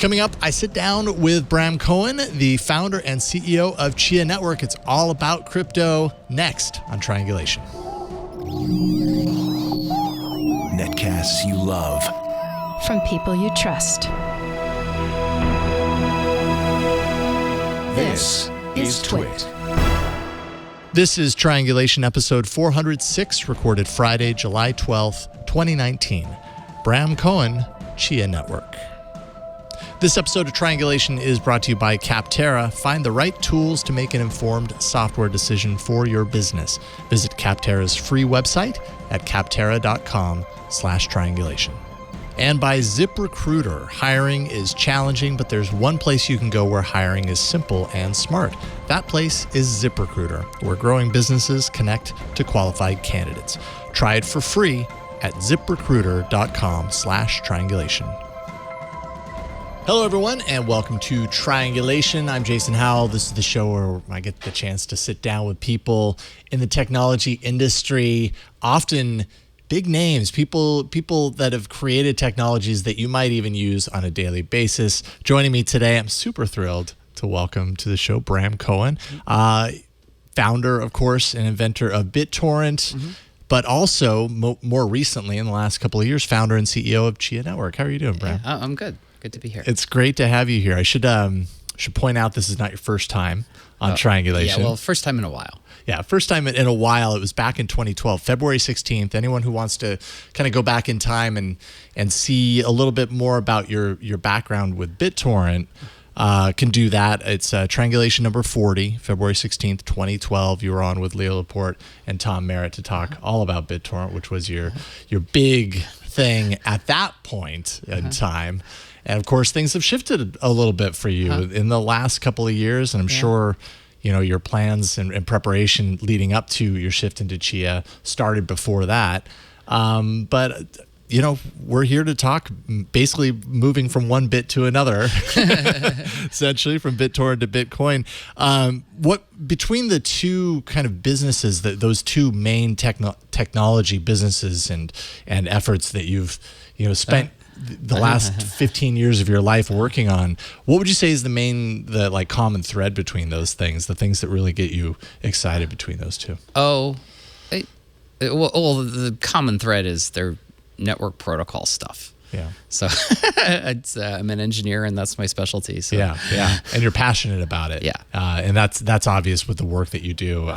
Coming up, I sit down with Bram Cohen, the founder and CEO of Chia Network. It's all about crypto next on Triangulation. Netcasts you love. From people you trust. This is Twit. This is Triangulation episode 406, recorded Friday, July 12th, 2019. Bram Cohen, Chia Network. This episode of Triangulation is brought to you by Capterra. Find the right tools to make an informed software decision for your business. Visit Capterra's free website at capterra.com/triangulation. And by ZipRecruiter. Hiring is challenging, but there's one place you can go where hiring is simple and smart. That place is ZipRecruiter, where growing businesses connect to qualified candidates. Try it for free at ziprecruiter.com/triangulation. Hello, everyone, and welcome to Triangulation. I'm Jason Howell. This is the show where I get the chance to sit down with people in the technology industry, often big names, people that have created technologies that you might even use on a daily basis. Joining me today, I'm super thrilled to welcome to the show Bram Cohen, founder, of course, and inventor of BitTorrent, but also more recently, in the last couple of years, founder and CEO of Chia Network. How are you doing, Bram? Yeah, I'm good. Good to be here. It's great to have you here. I should point out this is not your first time on Triangulation. Yeah, well, first time in a while. Yeah, first time in a while. It was back in 2012, February 16th. Anyone who wants to kind of go back in time and see a little bit more about your background with BitTorrent can do that. It's Triangulation number 40, February 16th, 2012. You were on with Leo Laporte and Tom Merritt to talk all about BitTorrent, which was your big thing at that point in time. And of course, things have shifted a little bit for you in the last couple of years. And I'm sure, your plans and preparation leading up to your shift into Chia started before that. But we're here to talk basically moving from one bit to another, essentially from BitTorrent to Bitcoin. What between the two kind of businesses, those two main technology businesses and efforts that you've spent the last 15 years of your life working on, what would you say is the common thread between those things, the things that really get you excited between those two? The common thread is their network protocol stuff. Yeah. So I'm an engineer, and that's my specialty. So. Yeah. And you're passionate about it. Yeah. And that's obvious with the work that you do.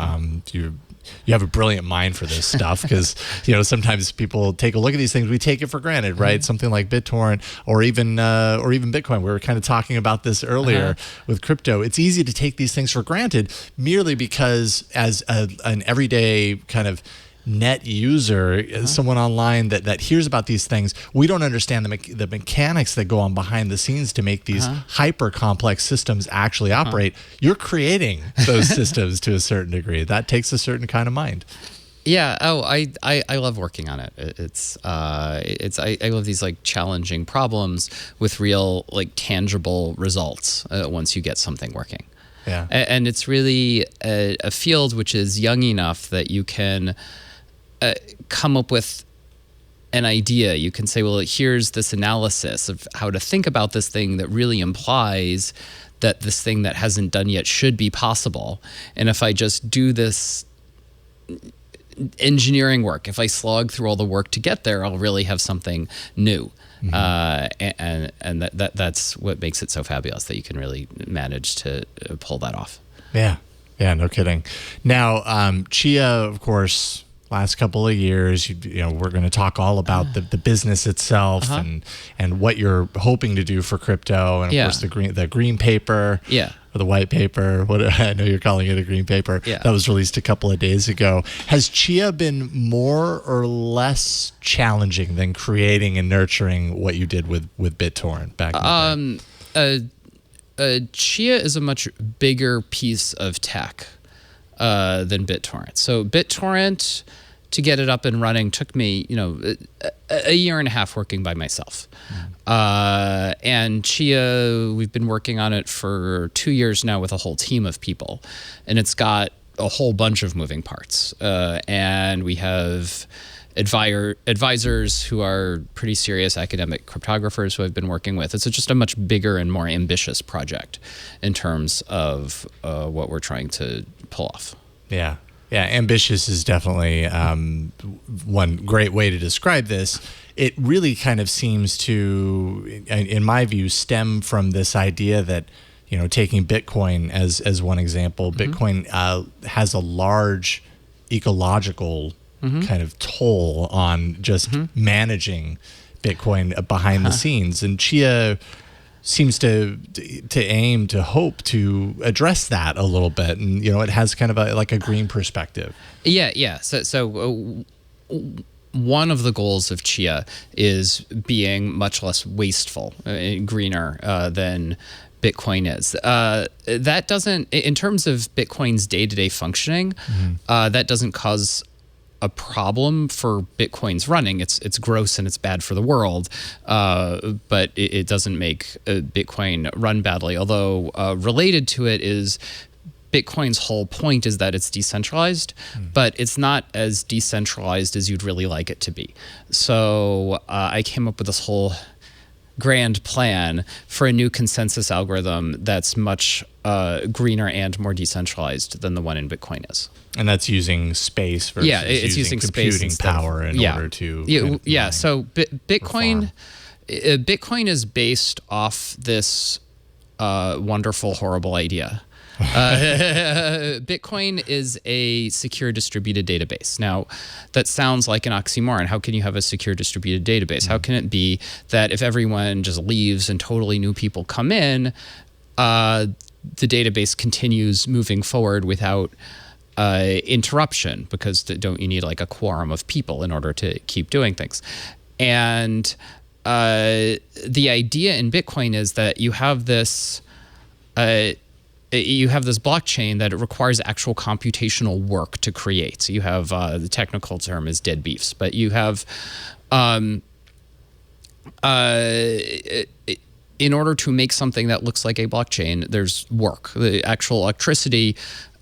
You have a brilliant mind for this stuff because, sometimes people take a look at these things. We take it for granted, right? Something like BitTorrent or even Bitcoin. We were kind of talking about this earlier with crypto. It's easy to take these things for granted merely because as an everyday kind of net user, someone online that hears about these things, we don't understand the mechanics that go on behind the scenes to make these hyper complex systems actually operate. You're creating those systems to a certain degree. That takes a certain kind of mind. Yeah. I love working on it. I love these challenging problems with real tangible results once you get something working. Yeah. And it's really a field which is young enough that you can come up with an idea. You can say, well, here's this analysis of how to think about this thing that really implies that this thing that hasn't done yet should be possible. And if I just do this engineering work, if I slog through all the work to get there, I'll really have something new. And that's what makes it so fabulous, that you can really manage to pull that off. Yeah, no kidding. Now, Chia, of course, last couple of years, we're going to talk all about the business itself and what you're hoping to do for crypto, and of course the green paper, or the white paper. I know you're calling it a green paper. Yeah. That was released a couple of days ago. Has Chia been more or less challenging than creating and nurturing what you did with BitTorrent back in the day? Chia is a much bigger piece of tech than BitTorrent. So BitTorrent, to get it up and running, took me, a year and a half working by myself. And Chia, we've been working on it for 2 years now with a whole team of people, and it's got a whole bunch of moving parts. And we have advisors who are pretty serious academic cryptographers who I've been working with. It's just a much bigger and more ambitious project in terms of what we're trying to pull off. Yeah. Yeah, ambitious is definitely one great way to describe this. It really kind of seems to, in my view, stem from this idea that, taking Bitcoin as one example, Bitcoin has a large ecological kind of toll on just managing Bitcoin behind the scenes. And Chia seems to aim to hope to address that a little bit, and it has kind of a green perspective. Yeah. So one of the goals of Chia is being much less wasteful, greener than Bitcoin is. That doesn't, in terms of Bitcoin's day-to-day functioning, that doesn't cause a problem for Bitcoin's running. It's gross and it's bad for the world, but it doesn't make Bitcoin run badly. Although related to it is Bitcoin's whole point is that it's decentralized, but it's not as decentralized as you'd really like it to be. So I came up with this whole grand plan for a new consensus algorithm that's much greener and more decentralized than the one in Bitcoin is. And that's using space versus it's using computing space power in order to So Bitcoin is based off this wonderful, horrible idea. Bitcoin is a secure distributed database. Now, that sounds like an oxymoron. How can you have a secure distributed database? How can it be that if everyone just leaves and totally new people come in, the database continues moving forward without interruption? Because don't you need like a quorum of people in order to keep doing things? And the idea in Bitcoin is that you have this blockchain that it requires actual computational work to create. So you have the technical term is dead beefs, but you have in order to make something that looks like a blockchain, there's work. The actual electricity,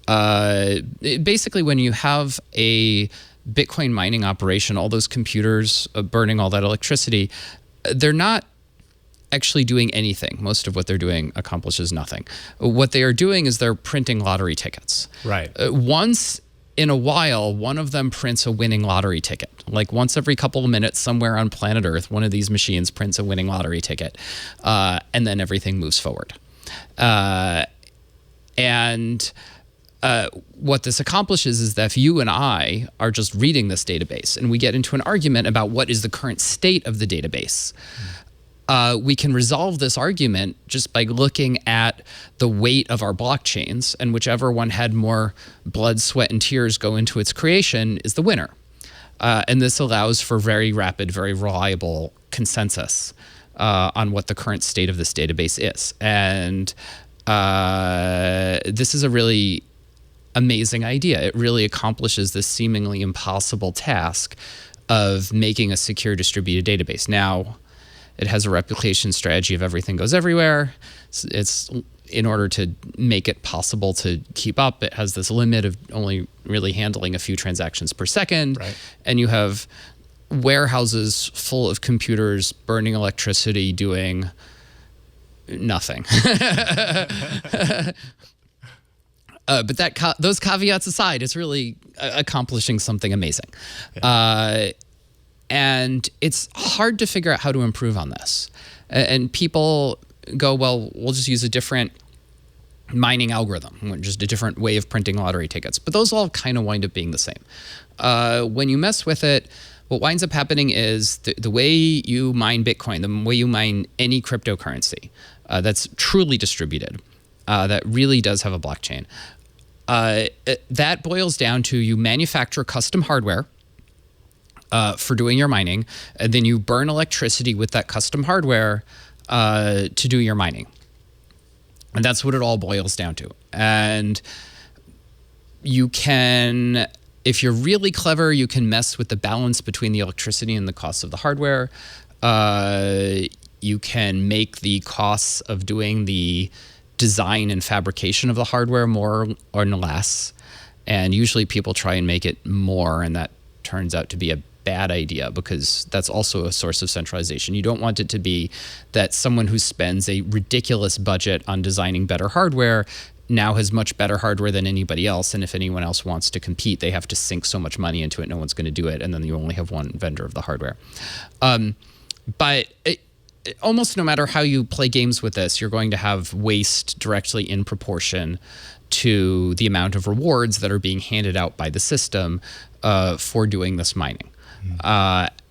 basically when you have a Bitcoin mining operation, all those computers burning all that electricity, they're not actually doing anything. Most of what they're doing accomplishes nothing. What they are doing is they're printing lottery tickets. Right. Once in a while, one of them prints a winning lottery ticket. Like once every couple of minutes, somewhere on planet Earth, one of these machines prints a winning lottery ticket, and then everything moves forward. What this accomplishes is that if you and I are just reading this database and we get into an argument about what is the current state of the database, we can resolve this argument just by looking at the weight of our blockchains, and whichever one had more blood, sweat, and tears go into its creation is the winner. And this allows for very rapid, very reliable consensus on what the current state of this database is. And this is a really amazing idea. It really accomplishes this seemingly impossible task of making a secure distributed database. Now, it has a replication strategy of everything goes everywhere. It's in order to make it possible to keep up, it has this limit of only really handling a few transactions per second. Right. And you have warehouses full of computers burning electricity doing nothing. But those caveats aside, it's really accomplishing something amazing. Yeah. And it's hard to figure out how to improve on this. And people go, well, we'll just use a different mining algorithm, just a different way of printing lottery tickets. But those all kind of wind up being the same. When you mess with it, what winds up happening is the way you mine Bitcoin, the way you mine any cryptocurrency that's truly distributed, that really does have a blockchain, that boils down to you manufacture custom hardware for doing your mining, and then you burn electricity with that custom hardware to do your mining. And that's what it all boils down to. And you can, if you're really clever, you can mess with the balance between the electricity and the cost of the hardware. You can make the costs of doing the design and fabrication of the hardware more or less. And usually people try and make it more, and that turns out to be a bad idea, because that's also a source of centralization. You don't want it to be that someone who spends a ridiculous budget on designing better hardware now has much better hardware than anybody else, and if anyone else wants to compete, they have to sink so much money into it, no one's going to do it, and then you only have one vendor of the hardware. But almost no matter how you play games with this, you're going to have waste directly in proportion to the amount of rewards that are being handed out by the system for doing this mining.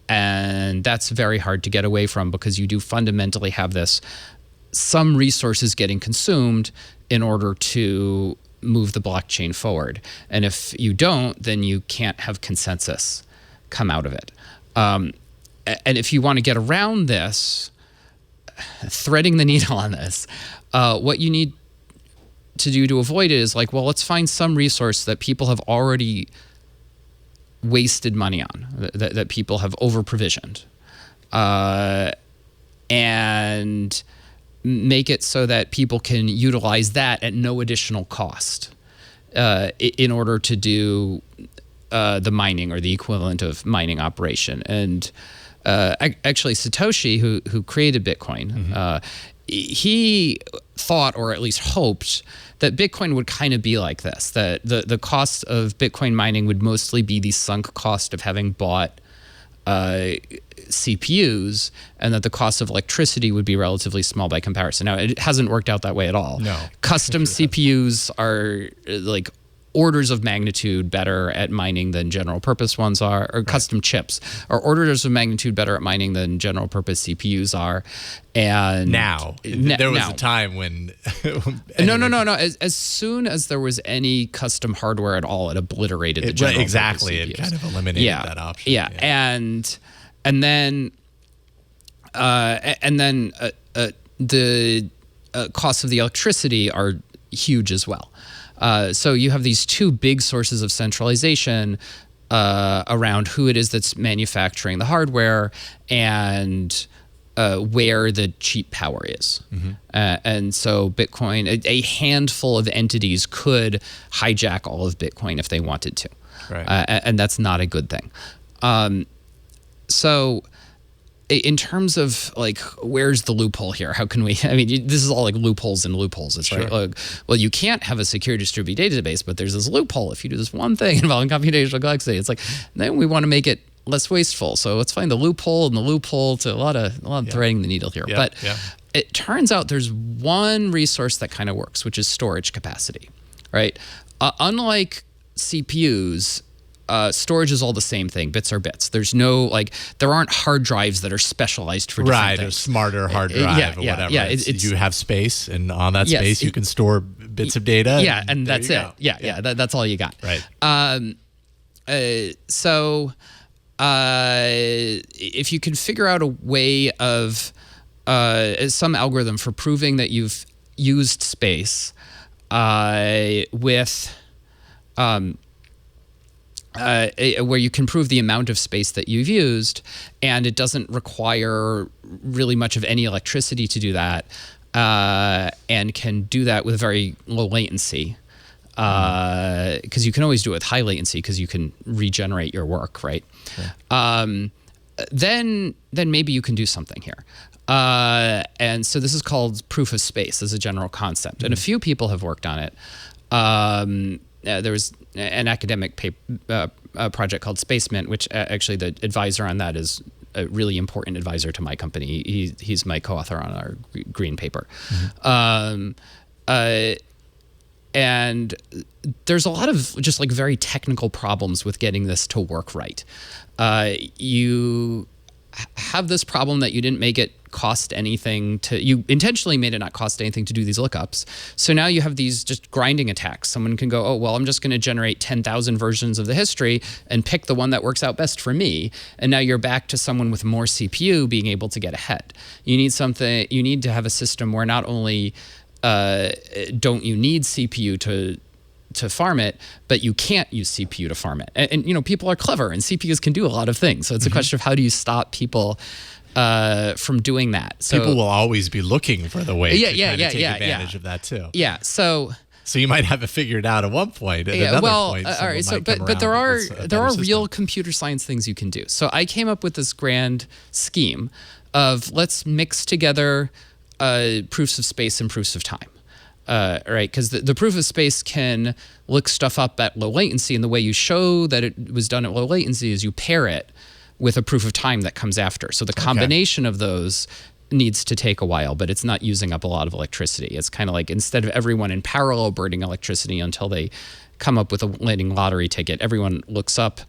And that's very hard to get away from, because you do fundamentally have some resources getting consumed in order to move the blockchain forward. And if you don't, then you can't have consensus come out of it. And if you want to get around this, threading the needle on this, what you need to do to avoid it is like, well, let's find some resource that people have already wasted money on, that people have over-provisioned, and make it so that people can utilize that at no additional cost in order to do the mining, or the equivalent of mining operation. And actually, Satoshi, who created Bitcoin, he thought, or at least hoped, that Bitcoin would kind of be like this, that the cost of Bitcoin mining would mostly be the sunk cost of having bought CPUs, and that the cost of electricity would be relatively small by comparison. Now, it hasn't worked out that way at all. No. Custom CPUs are like orders of magnitude better at mining than general purpose ones are, or custom chips are orders of magnitude better at mining than general purpose CPUs are. And there was a time when no. As soon as there was any custom hardware at all, it obliterated the general purpose CPUs. It kind of eliminated that option. Yeah. And then the costs of the electricity are huge as well. So you have these two big sources of centralization around who it is that's manufacturing the hardware and where the cheap power is. And so Bitcoin, a handful of entities could hijack all of Bitcoin if they wanted to. Right. And that's not a good thing. So in terms of like, where's the loophole here? How can we, I mean, this is all like loopholes and loopholes. It's right. Like, well, you can't have a secure distributed database, but there's this loophole. If you do this one thing involving computational complexity, it's like, then we want to make it less wasteful. So let's find the loophole and the loophole to a lot of threading the needle here. But it turns out there's one resource that kind of works, which is storage capacity, right? Unlike CPUs, storage is all the same thing. Bits are bits. There's no, like, there aren't hard drives that are specialized for different things. A smarter hard drive or whatever. Yeah, you have space, and on that space you can store bits of data. Yeah, and that's it. Yeah, that's all you got. Right. So if you can figure out a way of some algorithm for proving that you've used space with where you can prove the amount of space that you've used, and it doesn't require really much of any electricity to do that, and can do that with very low latency, because you can always do it with high latency because you can regenerate your work, right? Sure. Then maybe you can do something here. And so this is called proof of space as a general concept, and a few people have worked on it. There was an academic project called Spacemint, which actually the advisor on that is a really important advisor to my company. He's my co-author on our green paper. And there's a lot of just like very technical problems with getting this to work right. You have this problem that you didn't make it cost anything to, you intentionally made it not cost anything to do these lookups. So now you have these just grinding attacks. Someone can go, oh, well, I'm just going to generate 10,000 versions of the history and pick the one that works out best for me. And now you're back to someone with more CPU being able to get ahead. You need to have a system where not only don't you need CPU to farm it, but you can't use CPU to farm it. And you know, people are clever and CPUs can do a lot of things. So it's a question of how do you stop people from doing that. So people will always be looking for the way to take advantage of that too. Yeah. So So you might have it figured out at one point. At another point, all right. So, might come but there around are with a there better are system. real computer science things you can do. So I came up with this grand scheme of let's mix together proofs of space and proofs of time. Right, because the proof of space can look stuff up at low latency, and the way you show that it was done at low latency is you pair it with a proof of time that comes after. So the combination of those needs to take a while, but it's not using up a lot of electricity. It's kind of like instead of everyone in parallel burning electricity until they come up with a winning lottery ticket, everyone looks up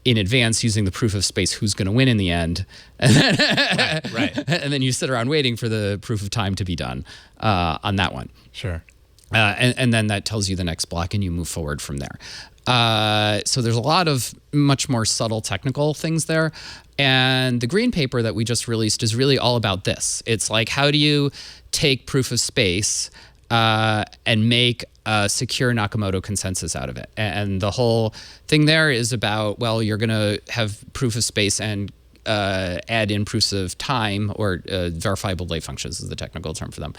in advance using the proof of space who's going to win in the end. And then, Right. And then you sit around waiting for the proof of time to be done on that one. Sure. And then that tells you the next block and you move forward from there. So there's a lot of much more subtle technical things there. And the green paper that we just released is really all about this. It's like, how do you take proof of space and make a secure Nakamoto consensus out of it? And the whole thing there is about, well, you're going to have proof of space and add in proofs of time, or verifiable delay functions is the technical term for them.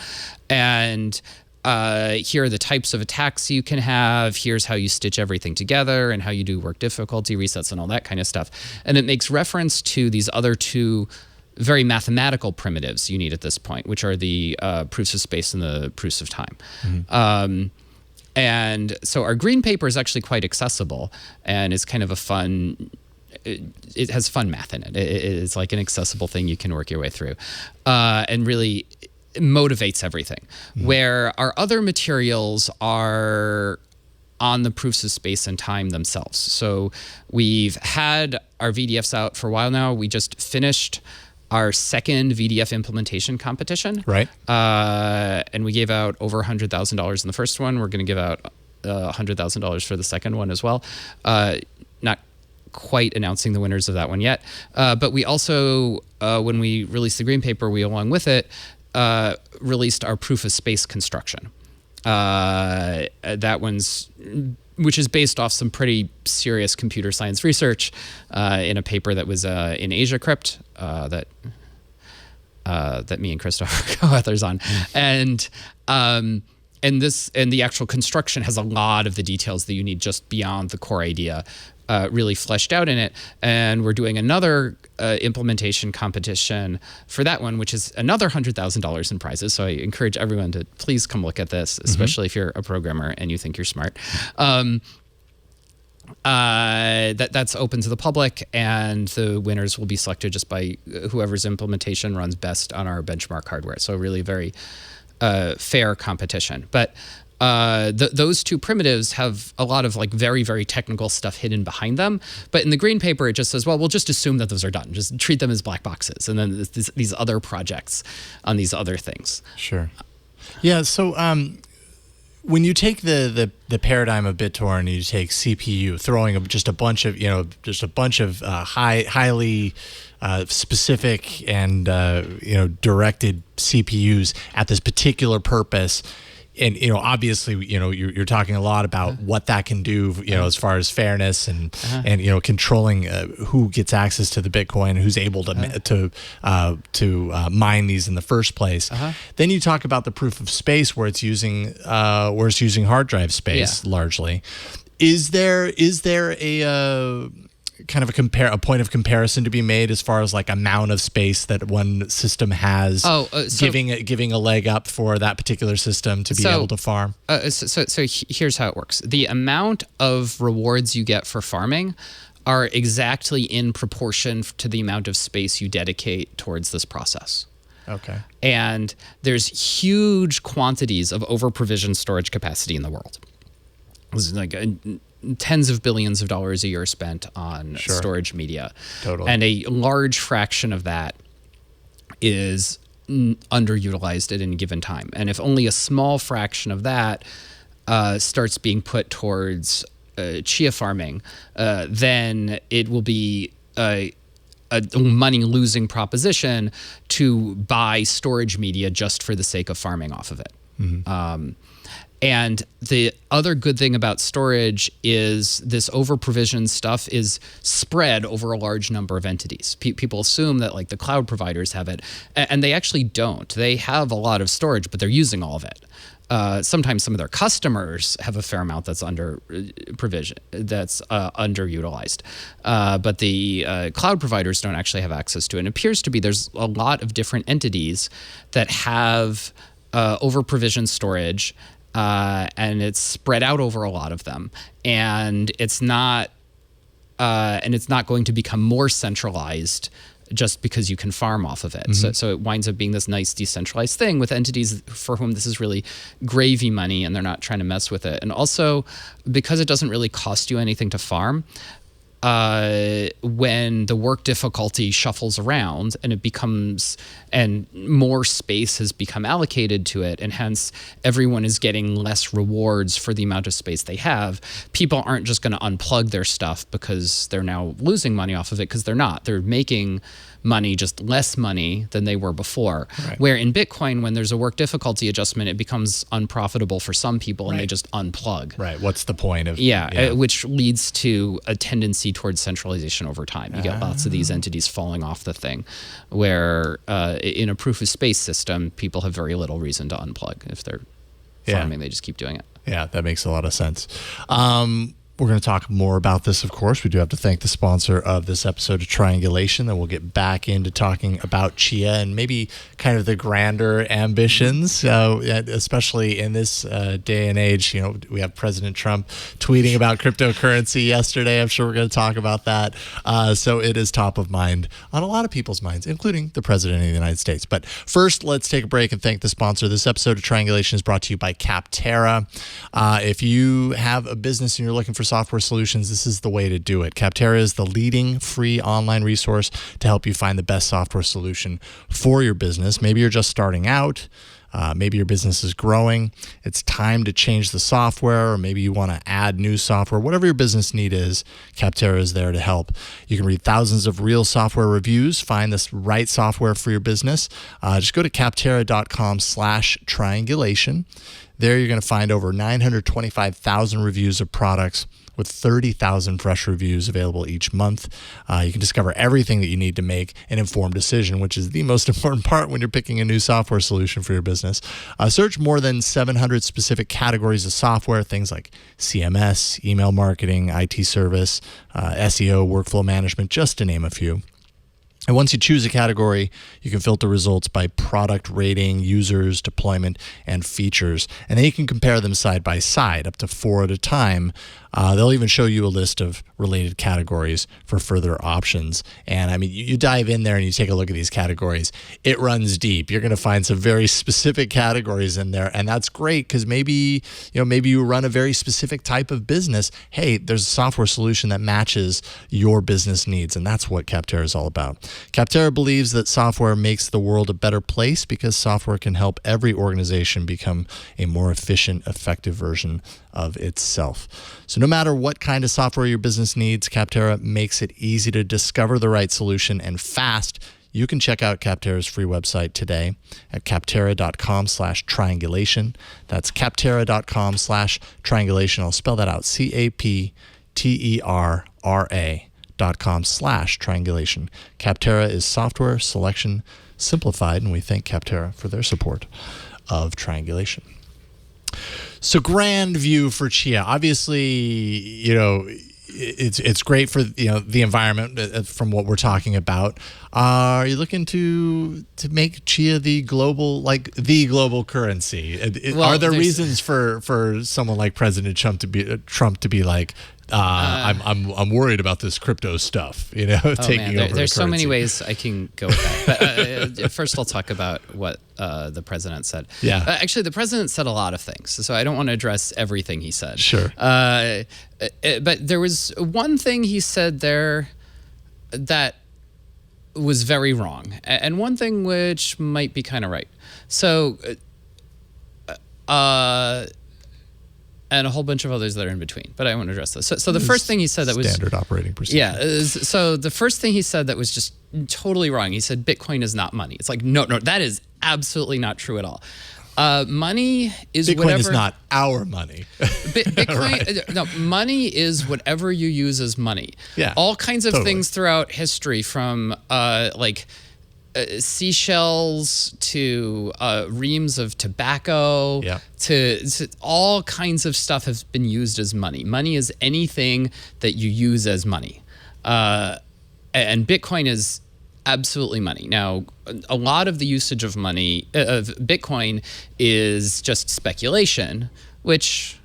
And here are the types of attacks you can have. Here's how you stitch everything together and how you do work difficulty resets and all that kind of stuff. And it makes reference to these other two very mathematical primitives you need at this point, which are the proofs of space and the proofs of time. Mm-hmm. And so our green paper is actually quite accessible, and it's kind of a fun, it has fun math in it. It's like an accessible thing you can work your way through, and really motivates everything. Mm-hmm. Where our other materials are on the proofs of space and time themselves. So we've had our VDFs out for a while now. We just finished our second VDF implementation competition. Right. And we gave out over $100,000 in the first one. We're going to give out $100,000 for the second one as well. Not quite announcing the winners of that one yet. But we also, when we released the green paper, we, along with it, released our proof of space construction. That one's, which is based off some pretty serious computer science research in a paper that was in Asia Crypt that me and Christopher are co-authors on, and the actual construction has a lot of the details that you need just beyond the core idea really fleshed out in it. And we're doing another implementation competition for that one, which is another $100,000 in prizes. So I encourage everyone to please come look at this, especially if you're a programmer and you think you're smart. That's open to the public, and the winners will be selected just by whoever's implementation runs best on our benchmark hardware. So really very fair competition. But those two primitives have a lot of like very, very technical stuff hidden behind them. But in the green paper, it just says, well, we'll just assume that those are done. Just treat them as black boxes. And then these other projects on these other things. Sure. Yeah. So when you take the paradigm of BitTorrent and you take CPU, throwing just a bunch of highly specific and directed CPUs at this particular purpose. And obviously, you're talking a lot about what that can do, as far as fairness and controlling who gets access to the Bitcoin, who's able to mine these in the first place. Then you talk about the proof of space, where it's using hard drive space largely. Is there a kind of a point of comparison to be made as far as like amount of space that one system has, giving a leg up for that particular system to be able to farm? So here's how it works. The amount of rewards you get for farming are exactly in proportion to the amount of space you dedicate towards this process. Okay. And there's huge quantities of over-provisioned storage capacity in the world. This is like tens of billions of dollars a year spent on storage media. Totally. And a large fraction of that is underutilized at any given time. And if only a small fraction of that starts being put towards chia farming, then it will be a money-losing proposition to buy storage media just for the sake of farming off of it. And the other good thing about storage is this over-provisioned stuff is spread over a large number of entities. People assume that like the cloud providers have it, and they actually don't. They have a lot of storage, but they're using all of it. Sometimes some of their customers have a fair amount that's under provision, that's underutilized. But the cloud providers don't actually have access to it. And it appears to be there's a lot of different entities that have over-provisioned storage, and it's spread out over a lot of them, and it's not going to become more centralized just because you can farm off of it. So it winds up being this nice decentralized thing with entities for whom this is really gravy money, and they're not trying to mess with it. And also, because it doesn't really cost you anything to farm, when the work difficulty shuffles around and more space has become allocated to it, and hence everyone is getting less rewards for the amount of space they have, people aren't just going to unplug their stuff because they're now losing money off of it, because they're not. They're making money, just less money than they were before. Right. Where in Bitcoin, when there's a work difficulty adjustment, it becomes unprofitable for some people, and they just unplug. Right. What's the point of... which leads to a tendency towards centralization over time. You get lots of these entities falling off the thing, where in a proof of space system, people have very little reason to unplug. If they're farming, they just keep doing it. Yeah, that makes a lot of sense. We're going to talk more about this, of course. We do have to thank the sponsor of this episode of Triangulation. Then we'll get back into talking about Chia and maybe kind of the grander ambitions, especially in this day and age. You know, we have President Trump tweeting about cryptocurrency yesterday. I'm sure we're going to talk about that. So it is top of mind on a lot of people's minds, including the President of the United States. But first, let's take a break and thank the sponsor. This episode of Triangulation is brought to you by Capterra. If you have a business and you're looking for software solutions, this is the way to do it. Capterra is the leading free online resource to help you find the best software solution for your business. Maybe you're just starting out. Maybe your business is growing. It's time to change the software, or maybe you want to add new software. Whatever your business need is, Capterra is there to help. You can read thousands of real software reviews, find this right software for your business. Just go to capterra.com/triangulation. There you're going to find over 925,000 reviews of products with 30,000 fresh reviews available each month. You can discover everything that you need to make an informed decision, which is the most important part when you're picking a new software solution for your business. Search more than 700 specific categories of software, things like CMS, email marketing, IT service, SEO, workflow management, just to name a few. And once you choose a category, you can filter results by product rating, users, deployment, and features. And then you can compare them side by side, up to 4 at a time. They'll even show you a list of related categories for further options. And I mean, you dive in there and you take a look at these categories. It runs deep. You're going to find some very specific categories in there, and that's great because maybe you run a very specific type of business. Hey, there's a software solution that matches your business needs, and that's what Capterra is all about. Capterra believes that software makes the world a better place because software can help every organization become a more efficient, effective version of itself. So no matter what kind of software your business needs, Capterra makes it easy to discover the right solution and fast. You can check out Capterra's free website today at capterra.com/triangulation. That's capterra.com/triangulation. I'll spell that out, CAPTERRA.com/triangulation. Capterra is software selection simplified, and we thank Capterra for their support of Triangulation. So grand view for Chia. Obviously, it's great for the environment from what we're talking about. Are you looking to make Chia the global currency? Are there reasons for someone like President Trump to be like, I'm worried about this crypto stuff, taking over the currency? There's so many ways I can go with that. But first, I'll talk about what the president said. Yeah. Actually, the president said a lot of things, so I don't want to address everything he said. Sure. But there was one thing he said there that was very wrong, and one thing which might be kind of right. So, and a whole bunch of others that are in between, but I won't address those. So the first thing he said that was standard operating procedure. Yeah. So the first thing he said that was just totally wrong. He said Bitcoin is not money. It's like no, that is absolutely not true at all. Money is Bitcoin whatever. is not our money. Bitcoin, no, money is whatever you use as money. Yeah, all kinds of totally. things throughout history, from seashells to reams of tobacco, Yeah. to all kinds of stuff has been used as money. Money is anything that you use as money, and Bitcoin is absolutely money. Now, a lot of the usage of money of Bitcoin is just speculation, which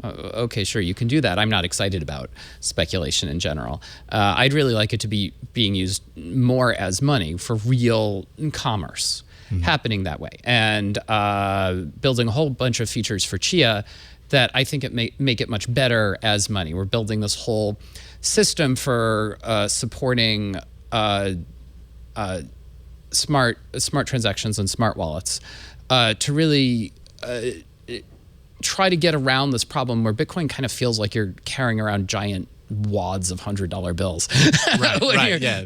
okay, sure, you can do that. I'm not excited about speculation in general. I'd really like it to be being used more as money for real commerce, happening that way, and building a whole bunch of features for Chia that I think it make it much better as money. We're building this whole system for supporting smart transactions and smart wallets to really try to get around this problem where Bitcoin kind of feels like you're carrying around giant wads of $100 bills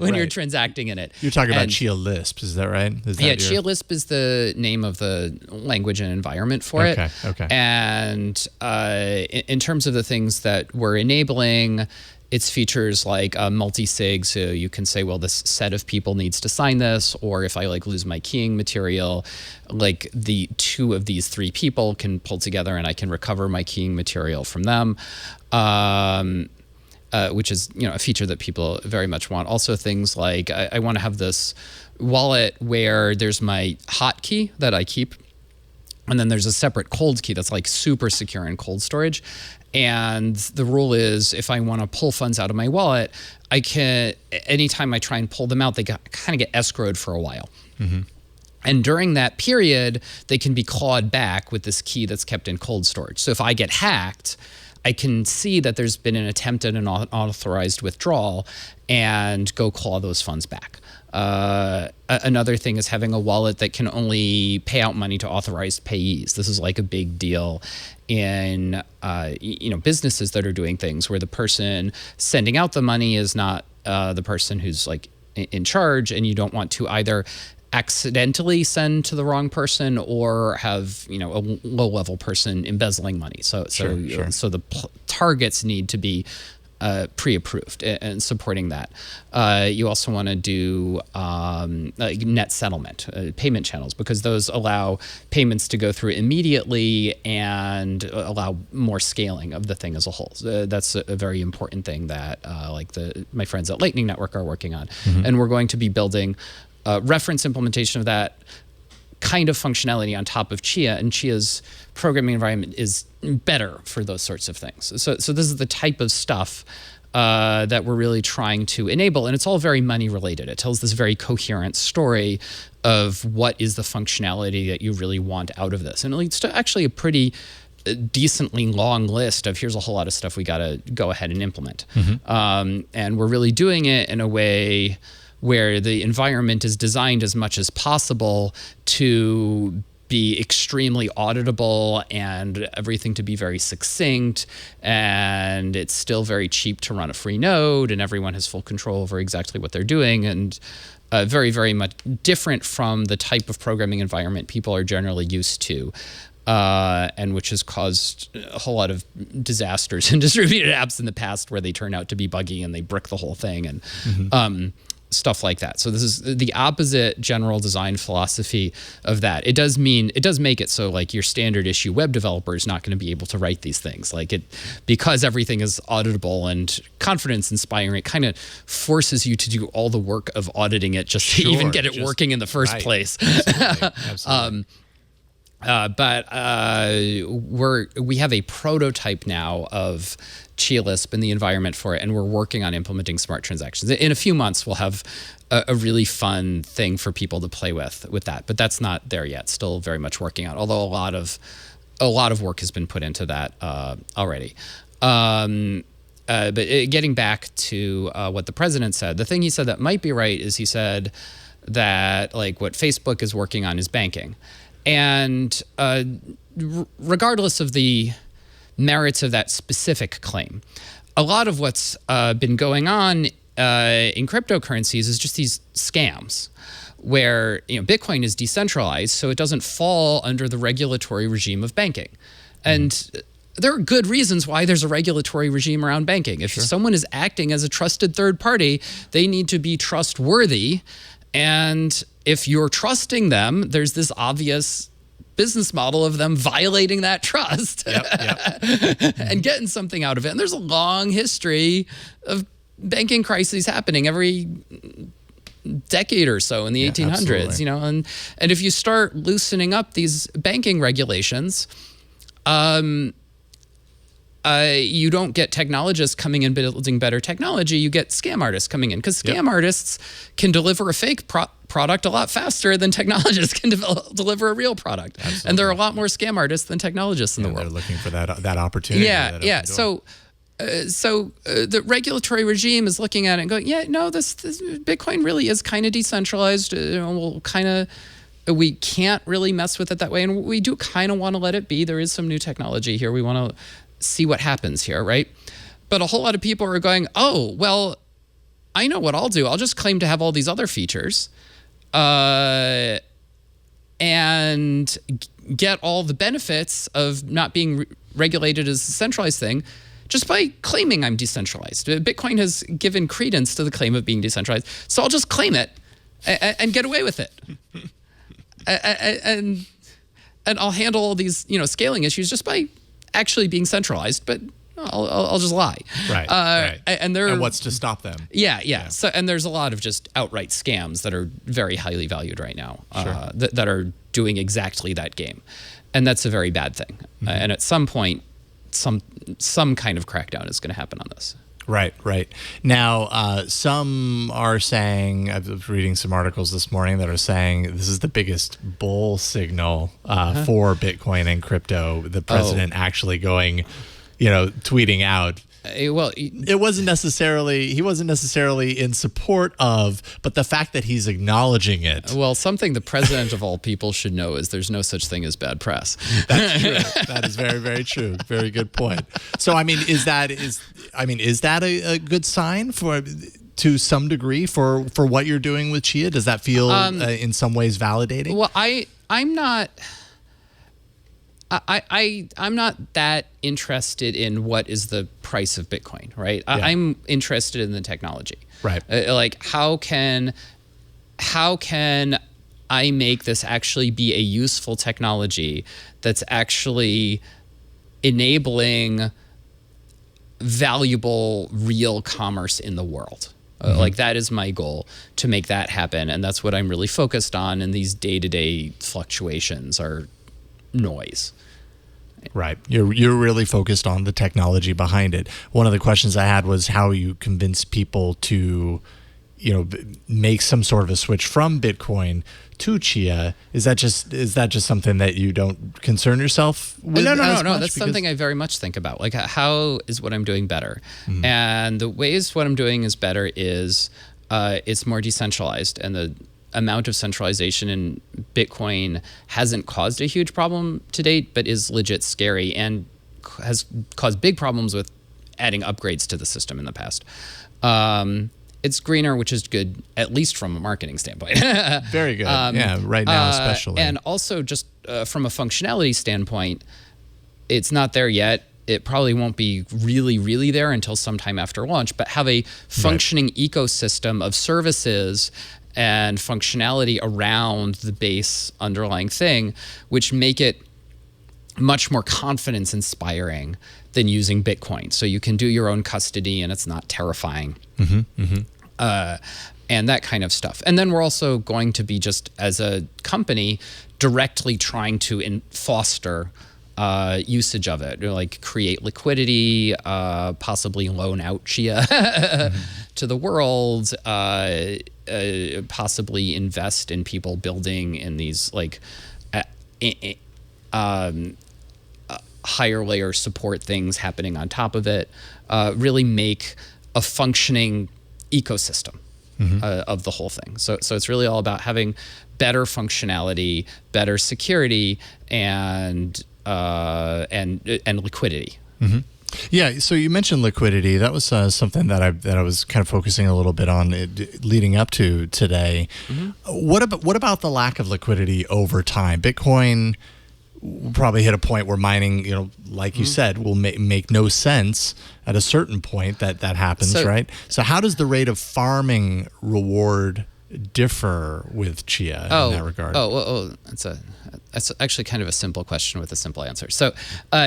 when you're transacting in it. You're talking about Chia Lisp, is that right? Chia Lisp is the name of the language and environment for it. Okay. And in terms of the things that we're enabling, it's features like multi-sig, so you can say, well, this set of people needs to sign this, or if I lose my keying material, the two of these three people can pull together and I can recover my keying material from them, which is a feature that people very much want. Also things like I want to have this wallet where there's my hot key that I keep, and then there's a separate cold key that's super secure in cold storage. And the rule is, if I want to pull funds out of my wallet, I can, anytime I try and pull them out, they kind of get escrowed for a while. Mm-hmm. And during that period, they can be clawed back with this key that's kept in cold storage. So if I get hacked, I can see that there's been an attempt at an unauthorized withdrawal and go claw those funds back. Another thing is having a wallet that can only pay out money to authorized payees. This is a big deal in businesses that are doing things where the person sending out the money is not the person who's in charge, and you don't want to either accidentally send to the wrong person or have a low-level person embezzling money. So the targets need to be pre-approved and supporting that. You also want to do net settlement, payment channels, because those allow payments to go through immediately and allow more scaling of the thing as a whole. That's a very important thing that my friends at Lightning Network are working on. Mm-hmm. And we're going to be building reference implementation of that kind of functionality on top of Chia, and Chia's programming environment is better for those sorts of things. So this is the type of stuff that we're really trying to enable, and it's all very money related. It tells this very coherent story of what is the functionality that you really want out of this, and it leads to actually a pretty decently long list of here's a whole lot of stuff we got to go ahead and implement. Mm-hmm. And we're really doing it in a way where the environment is designed as much as possible to be extremely auditable and everything to be very succinct, and it's still very cheap to run a free node, and everyone has full control over exactly what they're doing, and very, very much different from the type of programming environment people are generally used to. And which has caused a whole lot of disasters in distributed apps in the past where they turn out to be buggy and they brick the whole thing, and mm-hmm. Stuff like that. So this is the opposite general design philosophy of that. It does make it so your standard issue web developer is not going to be able to write these things. Because everything is auditable and confidence inspiring, it kind of forces you to do all the work of auditing it just to even get it working in the first place. Absolutely. We have a prototype now of Chia Lisp and the environment for it, and we're working on implementing smart transactions. In a few months, we'll have a really fun thing for people to play with that, but that's not there yet. Still very much working on, although a lot of work has been put into that already. But getting back to what the president said, the thing he said that might be right is he said that what Facebook is working on is banking. And regardless of the merits of that specific claim, a lot of what's been going on in cryptocurrencies is just these scams where Bitcoin is decentralized, so it doesn't fall under the regulatory regime of banking. And there are good reasons why there's a regulatory regime around banking. If someone is acting as a trusted third party, they need to be trustworthy. And if you're trusting them, there's this obvious business model of them violating that trust and getting something out of it. And there's a long history of banking crises happening every decade or so in the 1800s, and if you start loosening up these banking regulations, you don't get technologists coming in building better technology. You get scam artists coming in, because scam artists can deliver a fake product a lot faster than technologists can deliver a real product. Absolutely. And there are a lot more scam artists than technologists in the world. They're looking for that opportunity. So the regulatory regime is looking at it and going, this Bitcoin really is kind of decentralized. We can't really mess with it that way. And we do kind of want to let it be. There is some new technology here. We want to see what happens here, right? But a whole lot of people are going, oh, well, I know what I'll do. I'll just claim to have all these other features and get all the benefits of not being regulated as a centralized thing just by claiming I'm decentralized. Bitcoin has given credence to the claim of being decentralized. So I'll just claim it and get away with it. And I'll handle all these, scaling issues just by actually being centralized, but I'll just lie. Right. And what's to stop them? Yeah. So, and there's a lot of just outright scams that are very highly valued right now, that are doing exactly that game, and that's a very bad thing. And at some point, some kind of crackdown is going to happen on this. Right. Now, some are saying, I was reading some articles this morning that are saying this is the biggest bull signal for Bitcoin and crypto. The president actually going, tweeting out. Well, he wasn't necessarily in support of, but the fact that he's acknowledging it. Well, something the president of all people should know is there's no such thing as bad press. That's true. That is very, very true. Very good point. So, is that a good sign to some degree for what you're doing with Chia? Does that feel in some ways validating? Well, I'm not that interested in what is the price of Bitcoin, right? I'm interested in the technology, right? Like how can I make this actually be a useful technology that's actually enabling valuable real commerce in the world? Like that is my goal, to make that happen, and that's what I'm really focused on. And these day-to-day fluctuations are noise. Right. You're really focused on the technology behind it. One of the questions I had was how you convince people to, make some sort of a switch from Bitcoin to Chia. Is that just something that you don't concern yourself with? No. That's something I very much think about. Like, how is what I'm doing better? And the ways what I'm doing is better is it's more decentralized, and the amount of centralization in Bitcoin hasn't caused a huge problem to date, but is legit scary and has caused big problems with adding upgrades to the system in the past. It's greener, which is good, at least from a marketing standpoint. Very good. Right now especially. And also just from a functionality standpoint, it's not there yet. It probably won't be really, really there until sometime after launch, but have a functioning ecosystem of services and functionality around the base underlying thing, which make it much more confidence inspiring than using Bitcoin. So you can do your own custody and it's not terrifying. And that kind of stuff. And then we're also going to be, just as a company, directly trying to foster usage of it, like create liquidity, possibly loan out Chia to the world, possibly invest in people building in these like higher layer support things happening on top of it, really make a functioning ecosystem of the whole thing. So it's really all about having better functionality, better security, and liquidity. Yeah, so you mentioned liquidity. That was something that I was kind of focusing a little bit on leading up to today. What about the lack of liquidity over time? Bitcoin will probably hit a point where mining, like you said, will make no sense at a certain point that happens, right? So how does the rate of farming reward differ with Chia in that regard? That's actually kind of a simple question with a simple answer. So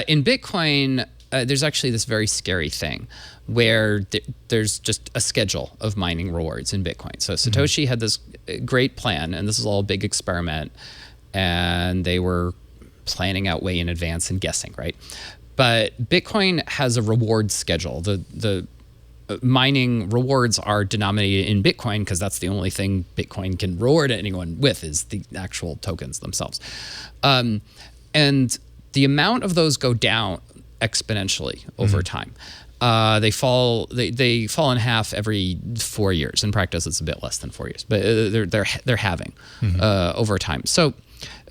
in Bitcoin, there's actually this very scary thing where there's just a schedule of mining rewards in Bitcoin. So Satoshi had this great plan, and this is all a big experiment, and they were planning out way in advance and guessing, right? But Bitcoin has a reward schedule. The mining rewards are denominated in Bitcoin because that's the only thing Bitcoin can reward anyone with is the actual tokens themselves. And the amount of those go down exponentially over time. They fall in half every 4 years. In practice, it's a bit less than 4 years, but they're halving over time. So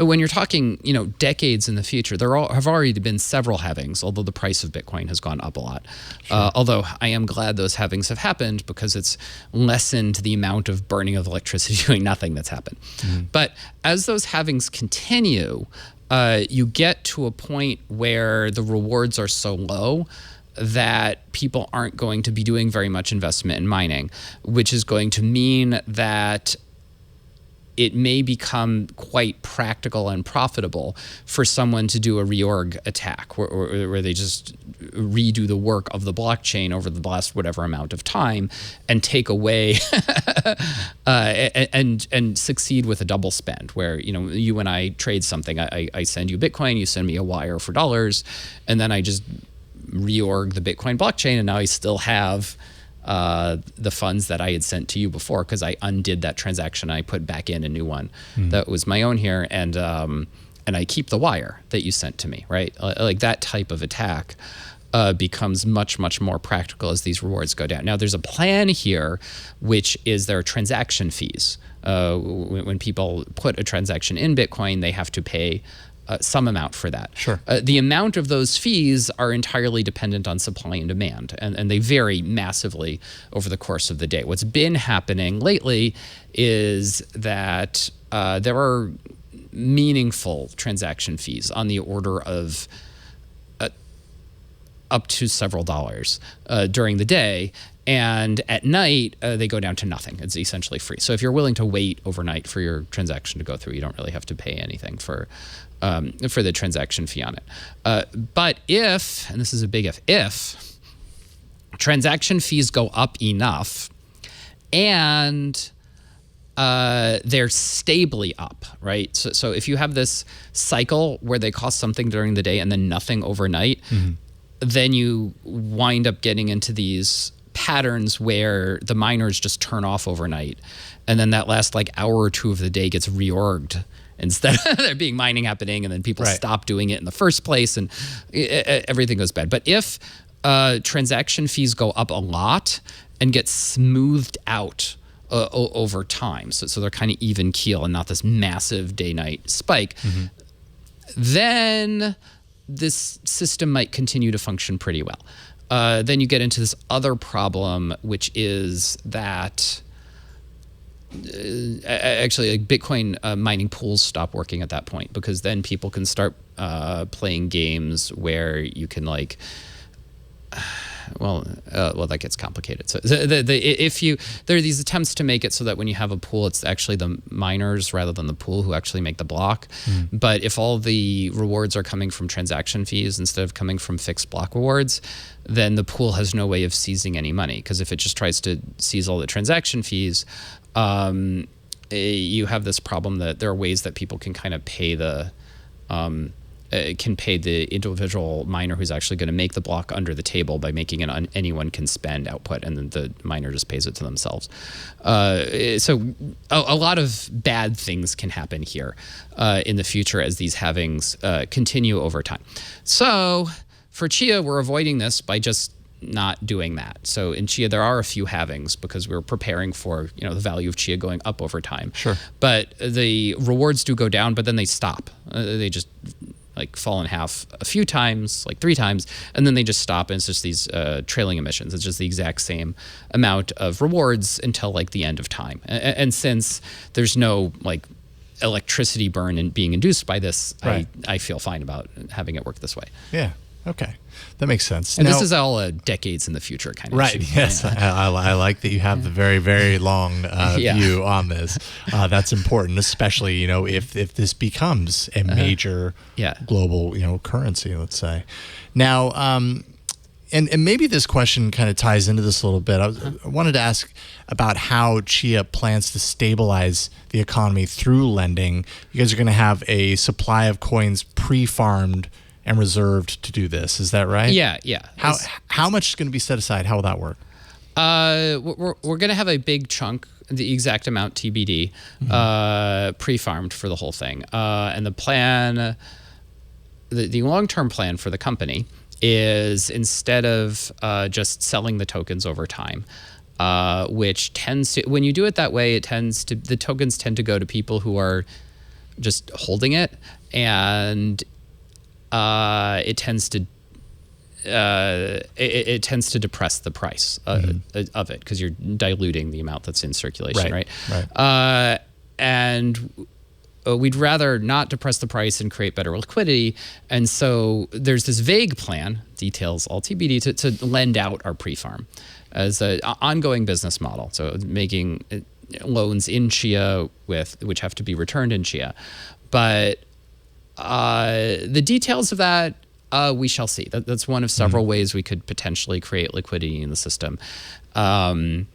when you're talking, decades in the future, have already been several halvings, although the price of Bitcoin has gone up a lot. Sure. Although I am glad those halvings have happened because it's lessened the amount of burning of electricity doing nothing that's happened. But as those halvings continue, you get to a point where the rewards are so low that people aren't going to be doing very much investment in mining, which is going to mean that it may become quite practical and profitable for someone to do a reorg attack where they just redo the work of the blockchain over the last whatever amount of time and take away and succeed with a double spend where, you and I trade something. I send you Bitcoin, you send me a wire for dollars, and then I just reorg the Bitcoin blockchain, and now I still have the funds that I had sent to you before because I undid that transaction. I put back in a new one that was my own here, and I keep the wire that you sent to me, right? Like that type of attack becomes much, much more practical as these rewards go down. Now, there's a plan here, which is there are transaction fees. When people put a transaction in Bitcoin, they have to pay some amount for that. Sure. The amount of those fees are entirely dependent on supply and demand, and they vary massively over the course of the day. What's been happening lately is that there are meaningful transaction fees on the order of up to several dollars during the day. And at night, they go down to nothing. It's essentially free. So if you're willing to wait overnight for your transaction to go through, you don't really have to pay anything for the transaction fee on it. But if, and this is a big if transaction fees go up enough and they're stably up, right? So if you have this cycle where they cost something during the day and then nothing overnight, then you wind up getting into these patterns where the miners just turn off overnight, and then that last hour or two of the day gets reorged instead of there being mining happening, and then people stop doing it in the first place, and everything goes bad. But if transaction fees go up a lot and get smoothed out over time, so they're kind of even keel and not this massive day-night spike, then this system might continue to function pretty well. Then you get into this other problem, which is that actually Bitcoin mining pools stop working at that point, because then people can start playing games where you can that gets complicated. So there are these attempts to make it so that when you have a pool, it's actually the miners rather than the pool who actually make the block. But if all the rewards are coming from transaction fees instead of coming from fixed block rewards, then the pool has no way of seizing any money, because if it just tries to seize all the transaction fees, you have this problem that there are ways that people can kind of pay the individual miner who's actually going to make the block under the table by making an anyone can spend output, and then the miner just pays it to themselves. So a lot of bad things can happen here in the future as these halvings continue over time. So for Chia, we're avoiding this by just not doing that. So in Chia, there are a few halvings because we're preparing for the value of Chia going up over time. Sure. But the rewards do go down, but then they stop. They just like fall in half a few times, like 3 times, and then they just stop, and it's just these trailing emissions. It's just the exact same amount of rewards until like the end of time. And since there's no like electricity burn and being induced by this, Right. I feel fine about having it work this way. Yeah. Okay. That makes sense. And Now- this is all decades in the future kind of Right. issue. Yes. I like that you have the very, very long Yeah. view on this. That's important, especially, you know, if this becomes a major Yeah. global, you know, currency, let's say. Now, and maybe this question kind of ties into this a little bit. I wanted to ask about how Chia plans to stabilize the economy through lending. You guys are going to have a supply of coins pre-farmed and reserved to do this. Is that right? Yeah. How much is going to be set aside? How will that work? We're going to have a big chunk, the exact amount TBD, pre-farmed for the whole thing. And the plan, the long-term plan for the company is, instead of just selling the tokens over time, which tends to, when you do it that way, the tokens tend to go to people who are just holding it, and it tends to depress the price of it, because you're diluting the amount that's in circulation, right? And we'd rather not depress the price and create better liquidity. And so there's this vague plan, details all TBD, to lend out our pre-farm as an ongoing business model. So making loans in Chia which have to be returned in Chia. But the details of that, we shall see. That's one of several ways we could potentially create liquidity in the system. And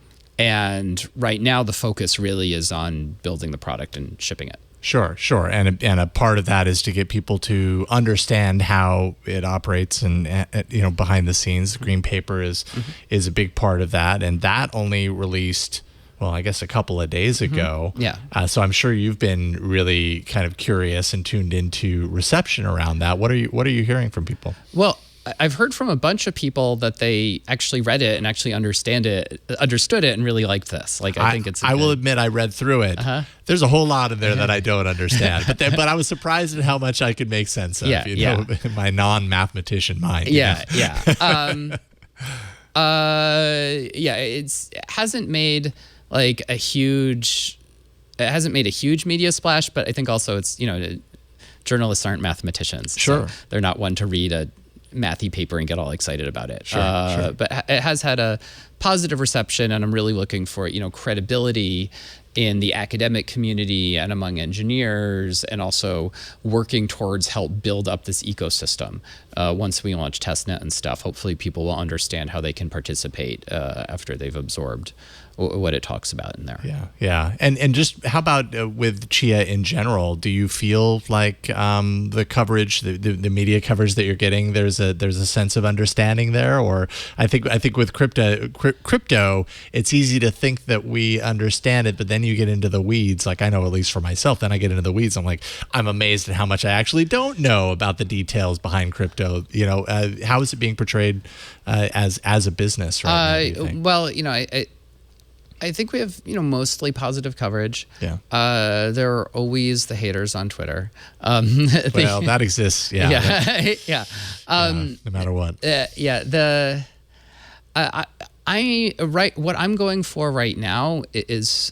right now, the focus really is on building the product and shipping it. Sure. And a part of that is to get people to understand how it operates, and you know, behind the scenes. The green paper is a big part of that, and that only released, well, I guess a couple of days ago. Yeah. So I'm sure you've been really kind of curious and tuned into reception around that. What are you hearing from people? Well, I've heard from a bunch of people that they actually read it and actually understood it and really liked this. Like, I think it's. I will admit, I read through it. There's a whole lot in there that I don't understand, but I was surprised at how much I could make sense of. You know, in my non-mathematician mind. It hasn't made like a huge. It hasn't made a huge media splash, but I think also it's, you know, journalists aren't mathematicians. Sure. So they're not one to read a mathy paper and get all excited about it. Sure. But it has had a positive reception, and I'm really looking for, you know, credibility in the academic community and among engineers, and also working towards help build up this ecosystem. Once we launch testnet and stuff, hopefully people will understand how they can participate after they've absorbed what it talks about in there. Yeah. And just how about with Chia in general? Do you feel like the coverage, the media coverage that you're getting, there's a sense of understanding there? Or I think with crypto, it's easy to think that we understand it, but then you get into the weeds. Like, I know, at least for myself, then I get into the weeds. I'm like, I'm amazed at how much I actually don't know about the details behind crypto. You know, how is it being portrayed as a business right now, do you think? Well, you know, I think we have, you know, mostly positive coverage. Yeah. There are always the haters on Twitter. Well, that exists. Yeah. No matter what. What I'm going for right now is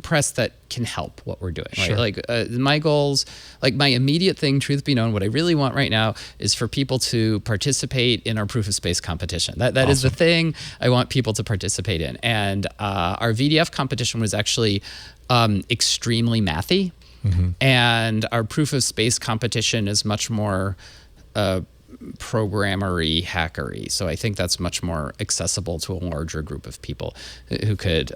press that can help what we're doing. Right? Sure. Like my goals, like my immediate thing, truth be known, what I really want right now is for people to participate in our proof of space competition. That Awesome. is the thing I want people to participate in. And our VDF competition was actually extremely mathy. And our proof of space competition is much more programmery, hackery. So I think that's much more accessible to a larger group of people who could